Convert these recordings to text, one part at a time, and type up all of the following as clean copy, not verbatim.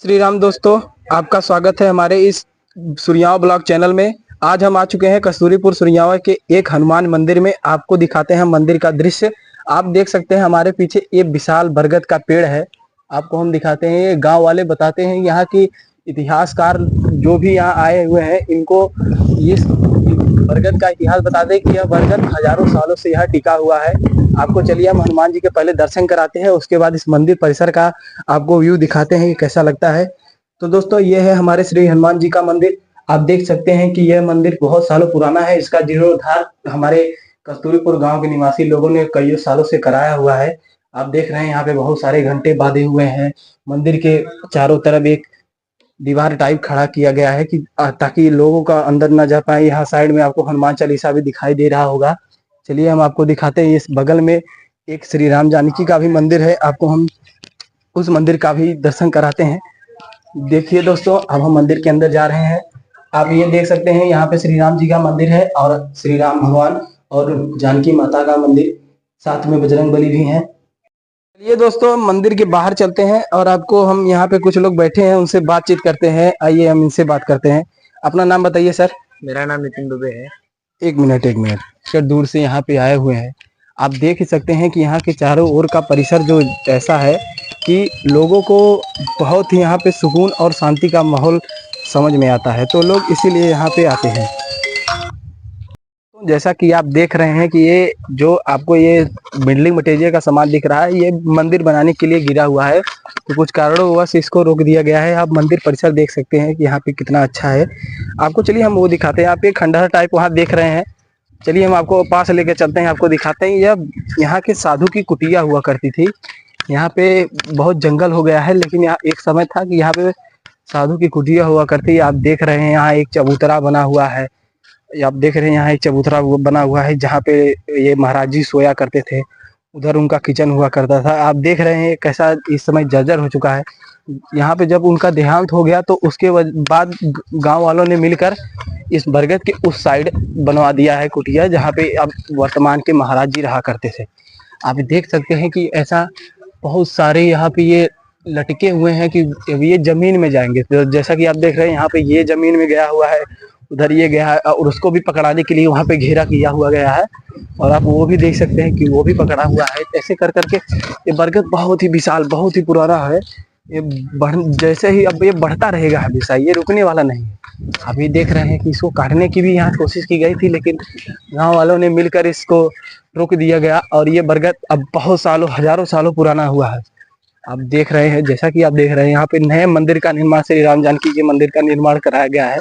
श्री राम दोस्तों, आपका स्वागत है हमारे इस सुरियाव ब्लॉग चैनल में। आज हम आ चुके हैं कस्तूरीपुर सुरियावा के एक हनुमान मंदिर में। आपको दिखाते हैं मंदिर का दृश्य। आप देख सकते हैं हमारे पीछे एक विशाल बरगद का पेड़ है। आपको हम दिखाते हैं, ये गांव वाले बताते हैं, यहाँ की इतिहासकार जो भी यहाँ आए हुए हैं इनको इस बरगद का इतिहास बता दें कि यह बरगद हजारों सालों से यहाँ टिका हुआ है। आपको चलिए हम हनुमान जी के पहले दर्शन कराते हैं, उसके बाद इस मंदिर परिसर का आपको व्यू दिखाते हैं कि कैसा लगता है। तो दोस्तों, ये है हमारे श्री हनुमान जी का मंदिर। आप देख सकते हैं कि यह मंदिर बहुत सालों पुराना है। इसका जीर्णोद्धार हमारे कस्तूरीपुर गांव के निवासी लोगों ने कई सालों से कराया हुआ है। आप देख रहे हैं यहाँ पे बहुत सारे घंटे बांधे हुए हैं। मंदिर के चारों तरफ एक दीवार टाइप खड़ा किया गया है कि ताकि लोगों का अंदर ना जा पाए। यहाँ साइड में आपको हनुमान चालीसा भी दिखाई दे रहा होगा। चलिए हम आपको दिखाते हैं। इस बगल में एक श्री राम जानकी का भी मंदिर है। आपको हम उस मंदिर का भी दर्शन कराते हैं। देखिए दोस्तों, अब हम मंदिर के अंदर जा रहे हैं। आप ये देख सकते हैं, यहाँ पे श्री राम जी का मंदिर है और श्री राम भगवान और जानकी माता का मंदिर, साथ में बजरंग बली भी है। ये दोस्तों, मंदिर के बाहर चलते हैं और आपको हम यहाँ पे कुछ लोग बैठे हैं, उनसे बातचीत करते हैं। आइए हम इनसे बात करते हैं। अपना नाम बताइए सर। मेरा नाम नितिन दुबे है। एक मिनट सर, दूर से यहाँ पे आए हुए हैं। आप देख ही सकते हैं कि यहाँ के चारों ओर का परिसर जो ऐसा है कि लोगों को बहुत ही यहाँ पे सुकून और शांति का माहौल समझ में आता है, तो लोग इसीलिए यहाँ पे आते हैं। जैसा कि आप देख रहे हैं कि ये जो आपको ये बिल्डिंग मटेरियल का सामान दिख रहा है, ये मंदिर बनाने के लिए गिरा हुआ है। तो कुछ कारणों इसको रोक दिया गया है। आप मंदिर परिसर देख सकते हैं कि यहाँ पे कितना अच्छा है। आपको चलिए हम वो दिखाते हैं। आप एक खंडहर टाइप वहाँ देख रहे हैं, चलिए हम आपको पास लेके चलते हैं, आपको दिखाते हैं। यह यहाँ के साधु की कुटिया हुआ करती थी। यहाँ पे बहुत जंगल हो गया है, लेकिन यहाँ एक समय था कि यहाँ पे साधु की कुटिया हुआ करती है। आप देख रहे हैं यहाँ एक चबूतरा बना हुआ है। आप देख रहे हैं यहाँ एक चबूतरा बना हुआ है जहाँ पे ये महाराज जी सोया करते थे। उधर उनका किचन हुआ करता था। आप देख रहे हैं कैसा इस समय जर्जर हो चुका है। यहाँ पे जब उनका देहांत हो गया तो उसके बाद गांव वालों ने मिलकर इस बरगद के उस साइड बनवा दिया है कुटिया, जहाँ पे अब वर्तमान के महाराज जी रहा करते थे। आप देख सकते हैं कि ऐसा बहुत सारे यहाँ पे ये लटके हुए हैं कि ये जमीन में जाएंगे। तो जैसा कि आप देख रहे हैं यहाँ पे ये जमीन में गया हुआ है, उधर ये गया है और उसको भी पकड़ाने के लिए वहाँ पे घेरा किया हुआ गया है। और आप वो भी देख सकते हैं कि वो भी पकड़ा हुआ है। ऐसे कर करके ये बरगद बहुत ही विशाल, बहुत ही पुराना है। ये जैसे ही अब ये बढ़ता रहेगा हमेशा, ये रुकने वाला नहीं है। अभी देख रहे हैं कि इसको काटने की भी यहाँ कोशिश की गई थी, लेकिन गांव वालों ने मिलकर इसको रोक दिया गया और ये बरगद अब बहुत सालों, हजारों सालों पुराना हुआ है। आप देख रहे हैं, जैसा कि आप देख रहे हैं, यहाँ पे नए मंदिर का निर्माण, श्री राम जानकी के मंदिर का निर्माण कराया गया है।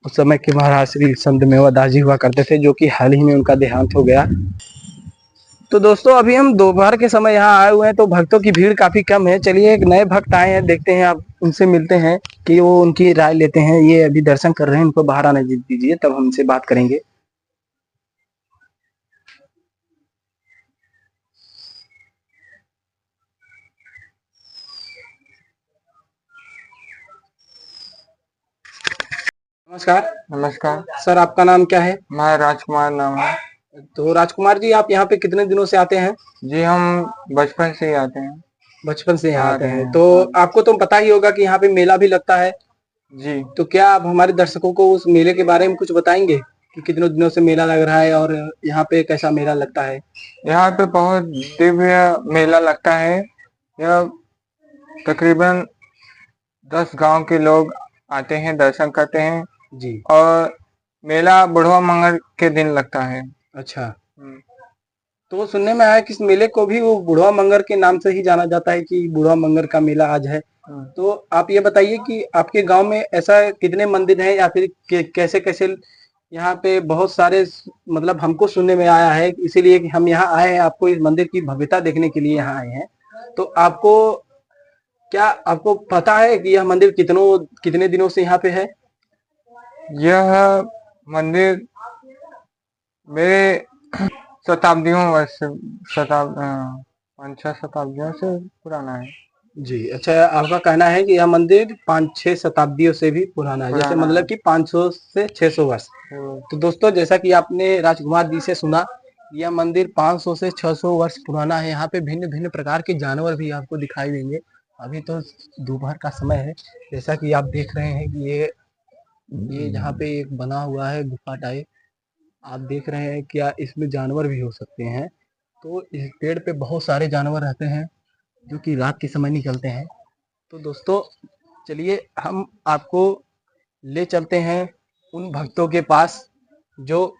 उस समय के महाराज श्री संत मेवा दास जी हुआ करते थे, जो कि हाल ही में उनका देहांत हो गया। तो दोस्तों, अभी हम दोपहर के समय यहाँ आए हुए हैं, तो भक्तों की भीड़ काफी कम है। चलिए एक नए भक्त आए हैं, देखते हैं, आप उनसे मिलते हैं कि वो उनकी राय लेते हैं। ये अभी दर्शन कर रहे हैं, उनको बाहर आने दीजिए, तब हम उनसे बात करेंगे। नमस्कार। नमस्कार। सर, आपका नाम क्या है? मैं राजकुमार नाम है। तो राजकुमार जी, आप यहाँ पे कितने दिनों से आते हैं? जी हम बचपन से ही आते हैं। बचपन से यहाँ आ आते रहे हैं, हैं। तो आपको तो पता ही होगा कि यहाँ पे मेला भी लगता है। जी तो क्या आप हमारे दर्शकों को उस मेले के बारे में कुछ बताएंगे कि कितने दिनों से मेला लग रहा है और यहाँ पे कैसा मेला लगता है? यहाँ पे बहुत दिव्य मेला लगता है। यह तकरीबन 10 गांव के लोग आते हैं, दर्शन करते हैं। जी। और मेला बुढ़वा मंगल के दिन लगता है। अच्छा। तो सुनने में आया कि इस मेले को भी वो बुढ़वा मंगर के नाम से ही जाना जाता है कि बुढ़वा मंगर का मेला आज है। तो आप ये बताइए कि आपके गांव में ऐसा कितने मंदिर हैं, या फिर कैसे कैसे यहाँ पे बहुत सारे, मतलब हमको सुनने में आया है, इसीलिए कि हम यहाँ आए हैं, आपको इस मंदिर की भव्यता देखने के लिए यहाँ आए हैं। तो आपको पता है कि यह मंदिर कितने दिनों से यहाँ पे है? यह मंदिर मेरे पाँच छह शताब्दियों से पुराना है। जी, अच्छा। आपका कहना है कि यह मंदिर 5-6 शताब्दियों से भी पुराना है, जैसे मतलब कि 500 से 600 वर्ष। तो दोस्तों, जैसा कि आपने राजकुमार जी से सुना, यह मंदिर 500 से 600 वर्ष पुराना है। यहाँ पे भिन्न भिन्न प्रकार के जानवर भी आपको दिखाई देंगे। अभी तो दोपहर का समय है, जैसा कि आप देख रहे हैं कि ये यहाँ पे एक बना हुआ है गुफा टाइप। आप देख रहे हैं क्या इसमें जानवर भी हो सकते हैं। तो इस पेड़ पे बहुत सारे जानवर रहते हैं जो कि रात के समय निकलते हैं। तो दोस्तों चलिए हम आपको ले चलते हैं उन भक्तों के पास जो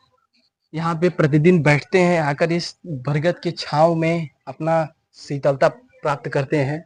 यहाँ पे प्रतिदिन बैठते हैं, आकर इस बरगद की छांव में अपना शीतलता प्राप्त करते हैं।